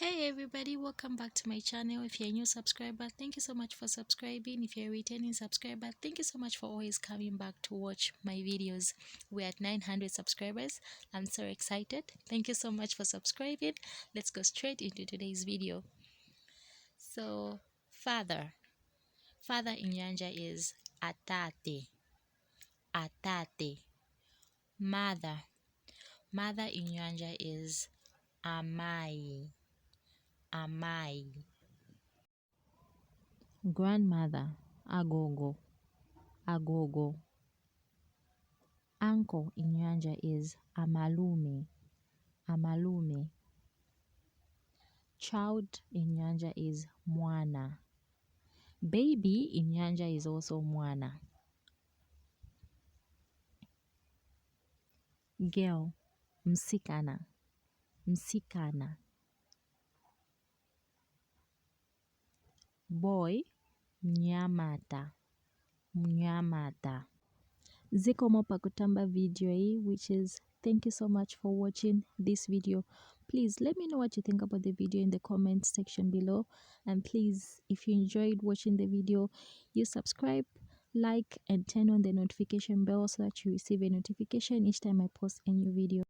Hey everybody, welcome back to my channel. If you're a new subscriber, thank you so much for subscribing. If you're a returning subscriber, thank you so much for always coming back to watch my videos. We're at 900 subscribers. I'm so excited. Thank you so much for subscribing. Let's go straight into today's video. So, father. Father in Nyanja is atate. Atate. Mother. Mother in Nyanja is amai. Amai. Grandmother, agogo, agogo. Uncle in Nyanja is amalume, amalume. Child in Nyanja is mwana. Baby in Nyanja is also mwana. Girl, msikana, msikana. Boy, mnyamata, mnyamata. Ziko mopa kutamba video hii, which is thank you so much for watching this video. Please let me know what you think about the video in the comment section below, and please, if you enjoyed watching the video, you subscribe, like, and turn on the notification bell so that you receive a notification each time I post a new video.